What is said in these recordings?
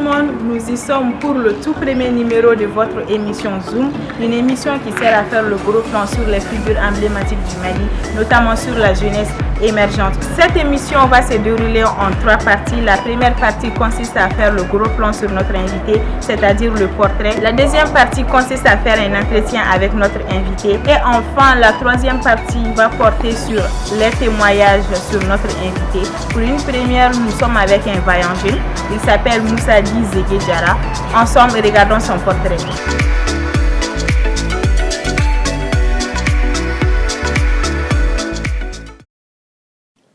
monde, nous y sommes pour le tout premier numéro de votre émission Zoom, une émission qui sert à faire le gros plan sur les figures emblématiques du Mali, notamment sur la jeunesse émergente. Cette émission va se dérouler en 3 parties. La première partie consiste à faire le gros plan sur notre invité, c'est-à-dire le portrait. La deuxième partie consiste à faire un entretien avec notre invité. Et enfin, la troisième partie va porter sur les témoignages sur notre invité. Pour une première, nous sommes avec un vaillant jeune. Il s'appelle Moussadi Zegué Diarra. Ensemble, regardons son portrait.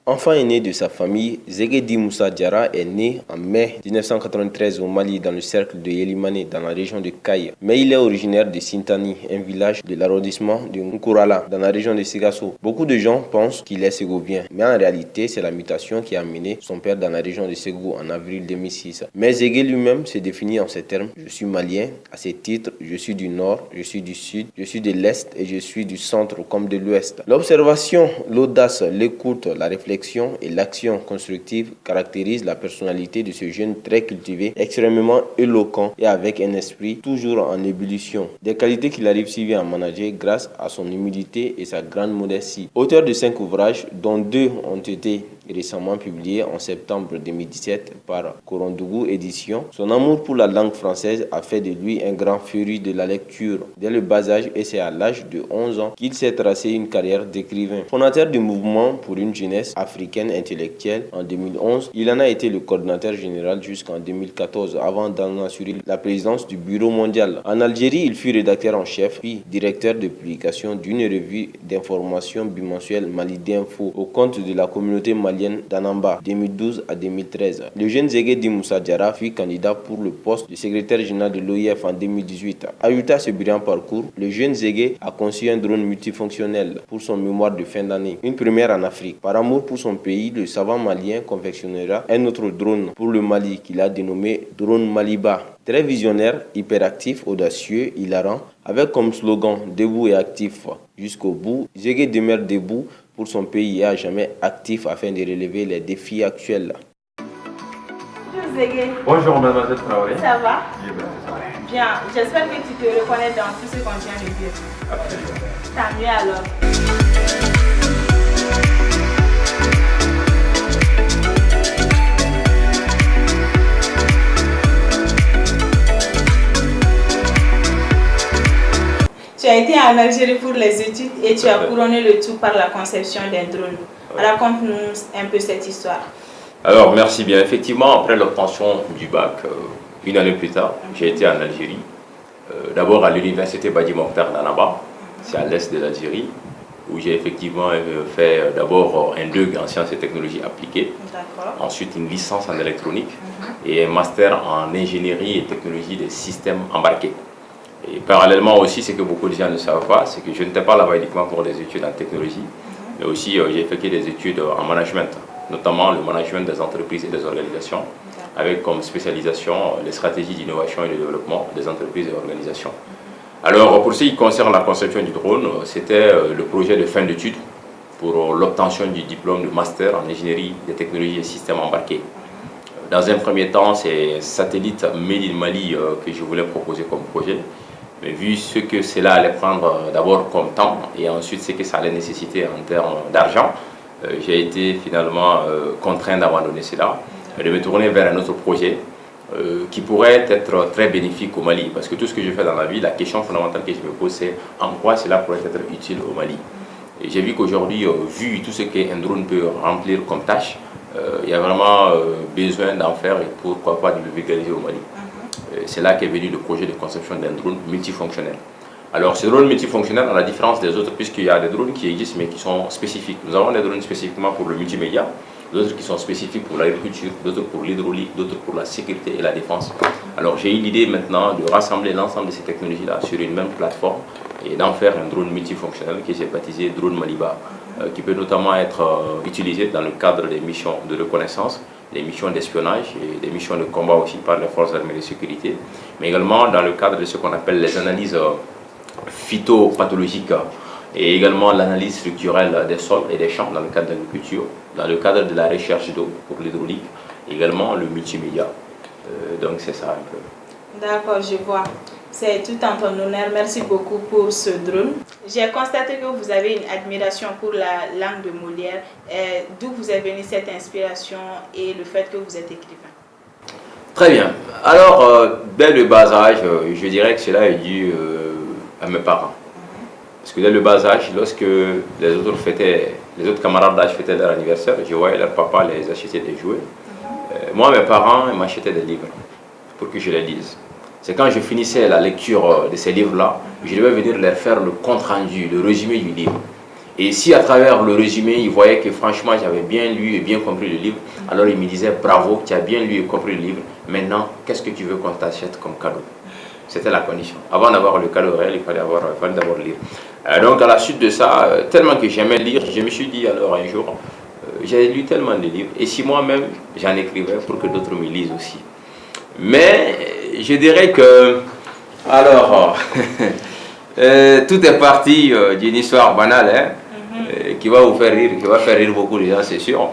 Enfant aîné de sa famille, Zegué Moussa Diarra est né en mai 1993 au Mali dans le cercle de Yelimane dans la région de Kaye. Mais il est originaire de Sintani, un village de l'arrondissement de Nkourala dans la région de Sigasso. Beaucoup de gens pensent qu'il est ségovien, mais en réalité c'est la mutation qui a amené son père dans la région de Ségou en avril 2006. Mais Zegué lui-même se définit en ces termes: je suis malien, à ses titres, je suis du nord, je suis du sud, je suis de l'est et je suis du centre comme de l'ouest. L'observation, l'audace, l'écoute, la réflexion et l'action constructive caractérisent la personnalité de ce jeune très cultivé, extrêmement éloquent et avec un esprit toujours en ébullition. Des qualités qu'il arrive si bien à manager grâce à son humilité et sa grande modestie. Auteur de 5 ouvrages, dont 2 ont été récemment publié en septembre 2017 par Korondougou Édition. Son amour pour la langue française a fait de lui un grand féru de la lecture dès le bas âge, et c'est à l'âge de 11 ans qu'il s'est tracé une carrière d'écrivain. Fondateur du mouvement pour une jeunesse africaine intellectuelle en 2011, il en a été le coordinateur général jusqu'en 2014 avant d'en assurer la présidence du Bureau mondial. En Algérie, il fut rédacteur en chef puis directeur de publication d'une revue d'information bimensuelle Mali d'Info au compte de la communauté malienne d'Anamba 2012 à 2013. Le jeune Zegué Moussa Diarra fut candidat pour le poste de secrétaire général de l'OIF en 2018. Ajouté à ce brillant parcours, le jeune Zegué a conçu un drone multifonctionnel pour son mémoire de fin d'année, une première en Afrique. Par amour pour son pays, le savant malien confectionnera un autre drone pour le Mali qu'il a dénommé Drone Maliba. Très visionnaire, hyperactif, audacieux, hilarant, avec comme slogan « Debout et actif jusqu'au bout », Zegué demeure debout pour son pays et à jamais actif afin de relever les défis actuels. Bonjour Zegué. Bonjour mademoiselle Traoré. Ça va? Ça va. Bien, j'espère que tu te reconnais dans tout ce qu'on vient de dire. Absolument. Tant mieux alors. Tu as été en Algérie pour les études et tu as couronné le tout par la conception d'un drone. Raconte-nous un peu cette histoire. Alors merci bien. Effectivement, après l'obtention du bac, une année plus tard, j'ai été en Algérie. D'abord à l'université Badi Mokhtar d'Annaba, c'est à l'est de l'Algérie, où j'ai effectivement fait d'abord un DEUG en sciences et technologies appliquées, ensuite une licence en électronique et un master en ingénierie et technologie des systèmes embarqués. Et parallèlement aussi, ce que beaucoup de gens ne savent pas, c'est que je n'étais pas là-bas uniquement pour des études en technologie, mais aussi j'ai effectué des études en management, notamment le management des entreprises et des organisations, avec comme spécialisation les stratégies d'innovation et de développement des entreprises et organisations. Alors pour ce qui concerne la conception du drone, c'était le projet de fin d'études pour l'obtention du diplôme de master en ingénierie des technologies et systèmes embarqués. Dans un premier temps, c'est Satellite Made in Mali que je voulais proposer comme projet. Mais vu ce que cela allait prendre d'abord comme temps et ensuite ce que ça allait nécessiter en termes d'argent, j'ai été finalement contraint d'abandonner cela et de me tourner vers un autre projet qui pourrait être très bénéfique au Mali. Parce que tout ce que je fais dans la vie, la question fondamentale que je me pose, c'est en quoi cela pourrait être utile au Mali. Et j'ai vu qu'aujourd'hui, vu tout ce qu'un drone peut remplir comme tâche, il y a vraiment besoin d'en faire et pourquoi pas de le vulgariser au Mali. C'est là qu'est venu le projet de conception d'un drone multifonctionnel. Alors ce drone multifonctionnel, à la différence des autres, puisqu'il y a des drones qui existent mais qui sont spécifiques. Nous avons des drones spécifiquement pour le multimédia, d'autres qui sont spécifiques pour l'agriculture, d'autres pour l'hydraulique, d'autres pour la sécurité et la défense. Alors j'ai eu l'idée maintenant de rassembler l'ensemble de ces technologies-là sur une même plateforme et d'en faire un drone multifonctionnel qui j'ai baptisé Drone Maliba, qui peut notamment être utilisé dans le cadre des missions de reconnaissance, des missions d'espionnage et des missions de combat aussi par les forces armées de sécurité, mais également dans le cadre de ce qu'on appelle les analyses phytopathologiques et également l'analyse structurelle des sols et des champs dans le cadre de l'agriculture, dans le cadre de la recherche d'eau pour l'hydraulique, également le multimédia. Donc c'est ça un peu. D'accord, je vois. C'est tout en ton honneur. Merci beaucoup pour ce drone. J'ai constaté que vous avez une admiration pour la langue de Molière. D'où vous est venue cette inspiration et le fait que vous êtes écrivain? Très bien. Alors, dès le bas âge, je dirais que cela est dû à mes parents. Parce que dès le bas âge, lorsque les autres camarades d'âge fêtaient leur anniversaire, je voyais leur papa les acheter des jouets. Moi, mes parents m'achetaient des livres pour que je les lise. C'est quand je finissais la lecture de ces livres-là, je devais venir leur faire le compte-rendu, le résumé du livre. Et si à travers le résumé, ils voyaient que franchement j'avais bien lu et bien compris le livre, alors ils me disaient bravo, tu as bien lu et compris le livre, maintenant qu'est-ce que tu veux qu'on t'achète comme cadeau? C'était la condition. Avant d'avoir le cadeau réel, il fallait d'abord lire. Donc à la suite de ça, tellement que j'aimais lire, je me suis dit alors un jour, j'ai lu tellement de livres, et si moi-même j'en écrivais pour que d'autres me lisent aussi. Mais je dirais que, alors, tout est parti d'une histoire banale, hein, qui va vous faire rire, qui va faire rire beaucoup de gens, c'est sûr.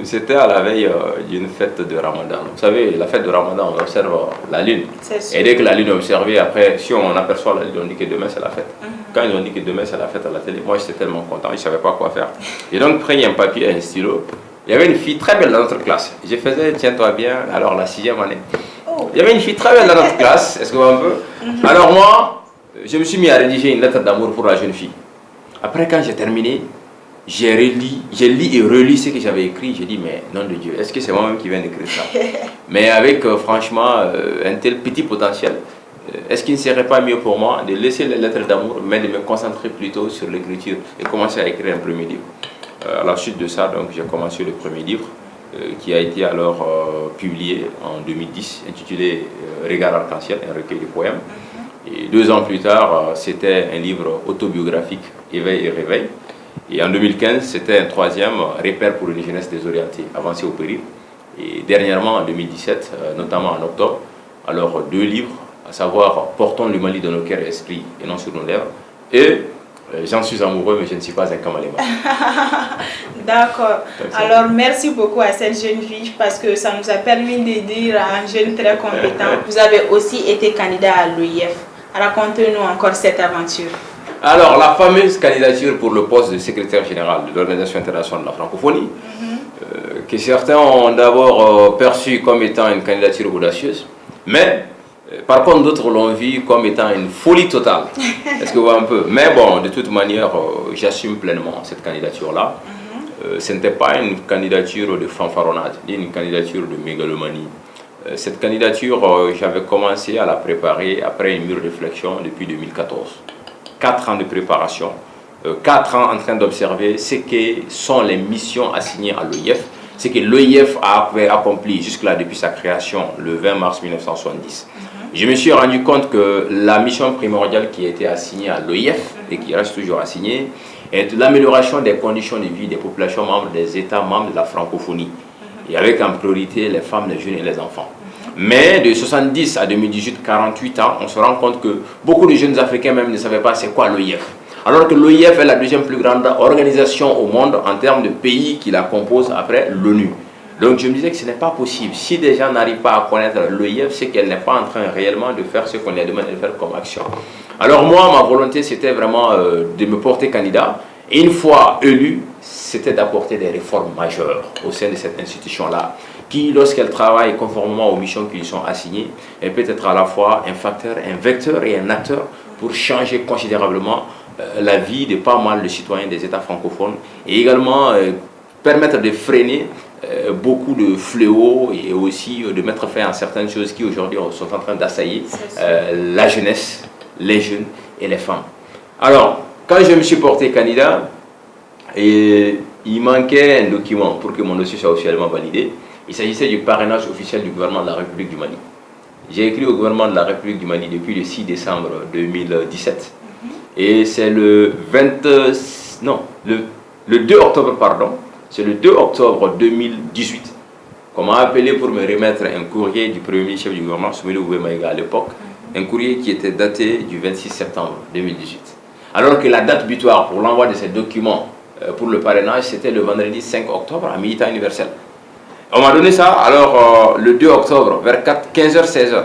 C'était à la veille d'une fête de Ramadan. Vous savez, la fête de Ramadan, on observe la lune. Et dès que la lune est observée, après, si on aperçoit la lune, on dit que demain c'est la fête. Quand ils ont dit que demain c'est la fête à la télé, moi j'étais tellement content, je ne savais pas quoi faire. J'ai donc pris un papier et un stylo. Il y avait une fille très belle dans notre classe. Je faisais, tiens-toi bien, alors la 6e année. Il y avait une fille très belle dans notre classe, est-ce que vous voyez un peu? Alors moi, je me suis mis à rédiger une lettre d'amour pour la jeune fille. Après, quand j'ai terminé, j'ai lu et relu ce que j'avais écrit. J'ai dit, mais nom de Dieu, est-ce que c'est moi-même qui viens d'écrire ça? Mais avec franchement un tel petit potentiel, est-ce qu'il ne serait pas mieux pour moi de laisser les lettres d'amour, mais de me concentrer plutôt sur l'écriture et commencer à écrire un premier livre? À la suite de ça, donc, j'ai commencé le premier livre qui a été alors publié en 2010, intitulé Regard arc-en-ciel, un recueil de poèmes. Et 2 ans plus tard, c'était un livre autobiographique, Éveil et réveil. Et en 2015, c'était un 3e, Repère pour une jeunesse désorientée, avancée au péril. Et dernièrement, en 2017, notamment en octobre, alors 2 livres, à savoir Portons le Mali dans nos cœurs et esprits et non sur nos lèvres, et J'en suis amoureux, mais je ne suis pas un Kamaléma. D'accord. Alors, merci beaucoup à cette jeune fille parce que ça nous a permis de dire à un jeune très compétent. Vous avez aussi été candidat à l'OIF. Racontez-nous encore cette aventure. Alors, la fameuse candidature pour le poste de secrétaire général de l'Organisation internationale de la francophonie, que certains ont d'abord perçu comme étant une candidature audacieuse, mais par contre d'autres l'ont vu comme étant une folie totale. Est-ce que vous voyez un peu? Mais bon, de toute manière, j'assume pleinement cette candidature-là. Ce n'était pas une candidature de fanfaronnade, ni une candidature de mégalomanie. Cette candidature, j'avais commencé à la préparer après une mûre réflexion depuis 2014. 4 ans de préparation, 4 ans en train d'observer ce que sont les missions assignées à l'OIF, ce que l'OIF avait accompli jusque-là depuis sa création le 20 mars 1970. Je me suis rendu compte que la mission primordiale qui a été assignée à l'OIF et qui reste toujours assignée est l'amélioration des conditions de vie des populations membres des États membres de la francophonie, et avec en priorité les femmes, les jeunes et les enfants. Mais de 70 à 2018, 48 ans, on se rend compte que beaucoup de jeunes Africains même ne savaient pas c'est quoi l'OIF. Alors que l'OIF est la deuxième plus grande organisation au monde en termes de pays qui la composent après l'ONU. Donc je me disais que ce n'est pas possible. Si des gens n'arrivent pas à connaître l'OIF, c'est qu'elle n'est pas en train réellement de faire ce qu'on lui a demandé de faire comme action. Alors moi, ma volonté, c'était vraiment de me porter candidat. Et une fois élu, c'était d'apporter des réformes majeures au sein de cette institution-là, qui, lorsqu'elle travaille conformément aux missions qui lui sont assignées, elle peut être à la fois un facteur, un vecteur et un acteur pour changer considérablement la vie de pas mal de citoyens des États francophones et également permettre de freiner beaucoup de fléaux et aussi de mettre fin à certaines choses qui aujourd'hui sont en train d'assaillir la jeunesse, les jeunes et les femmes. Alors, quand je me suis porté candidat, il manquait un document pour que mon dossier soit officiellement validé. Il s'agissait du parrainage officiel du gouvernement de la République du Mali. J'ai écrit au gouvernement de la République du Mali depuis le 6 décembre 2017. Et c'est le 2 octobre, pardon. C'est le 2 octobre 2018 qu'on m'a appelé pour me remettre un courrier du premier chef du gouvernement, Soumaïla Maïga à l'époque. Un courrier qui était daté du 26 septembre 2018. Alors que la date butoir pour l'envoi de ces documents pour le parrainage, c'était le vendredi 5 octobre à midi temps universel. On m'a donné ça, alors le 2 octobre, vers 15h, 16h.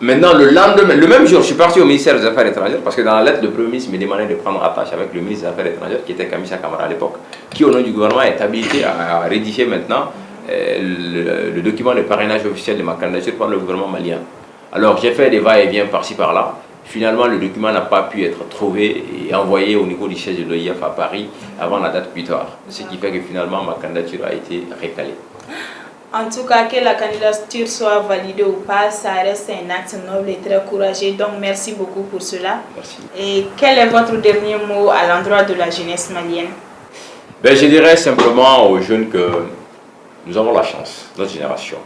Maintenant, le lendemain, le même jour, je suis parti au ministère des Affaires étrangères parce que dans la lettre, le Premier ministre me demandait de prendre attache avec le ministre des Affaires étrangères, qui était Kamisa Kamara à l'époque, qui au nom du gouvernement est habilité à rédiger maintenant le document de parrainage officiel de ma candidature par le gouvernement malien. Alors j'ai fait des va-et-vient par-ci par-là. Finalement, le document n'a pas pu être trouvé et envoyé au niveau du siège de l'OIF à Paris avant la date butoir. Ce qui fait que finalement, ma candidature a été recalée. En tout cas, que la candidature soit validée ou pas, ça reste un acte noble et très courageux. Donc, merci beaucoup pour cela. Merci. Et quel est votre dernier mot à l'endroit de la jeunesse malienne? Ben, je dirais simplement aux jeunes que nous avons la chance, notre génération.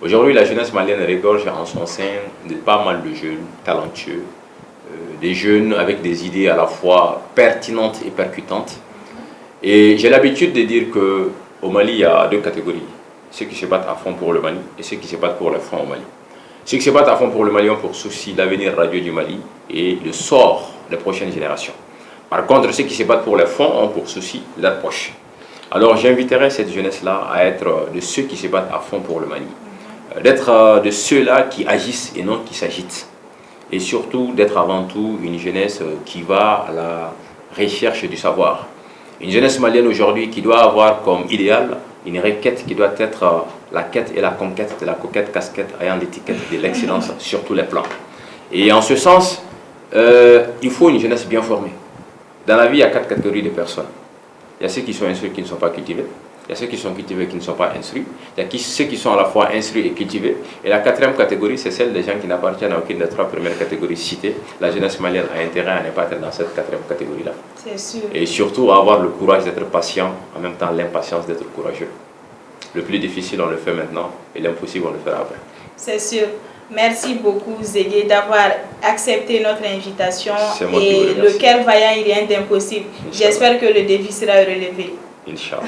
Aujourd'hui, la jeunesse malienne regorge en son sein de pas mal de jeunes talentueux, des jeunes avec des idées à la fois pertinentes et percutantes. Et j'ai l'habitude de dire qu'au Mali, il y a deux catégories. Ceux qui se battent à fond pour le Mali et ceux qui se battent pour le front au Mali. Ceux qui se battent à fond pour le Mali ont pour souci l'avenir radieux du Mali et le sort des prochaines générations. Par contre, ceux qui se battent pour le front ont pour souci leur poche. Alors j'inviterai cette jeunesse-là à être de ceux qui se battent à fond pour le Mali. D'être de ceux-là qui agissent et non qui s'agitent. Et surtout d'être avant tout une jeunesse qui va à la recherche du savoir. Une jeunesse malienne aujourd'hui qui doit avoir comme idéal une requête qui doit être la quête et la conquête de la coquette casquette ayant l'étiquette de l'excellence sur tous les plans. Et en ce sens, il faut une jeunesse bien formée. Dans la vie, il y a 4 catégories de personnes. Il y a ceux qui sont instruits qui ne sont pas cultivés. Il y a ceux qui sont cultivés qui ne sont pas instruits. Il y a ceux qui sont à la fois instruits et cultivés. Et la 4e catégorie, c'est celle des gens qui n'appartiennent à aucune des 3 premières catégories citées. La jeunesse malienne a intérêt à ne pas être dans cette 4e catégorie-là. C'est sûr. Et surtout à avoir le courage d'être patient, en même temps l'impatience d'être courageux. Le plus difficile, on le fait maintenant, et l'impossible, on le fera après. C'est sûr. Merci beaucoup, Zégué, d'avoir accepté notre invitation. Et le cœur vaillant, il n'y a rien d'impossible. J'espère que le défi sera relevé. Inch'Allah.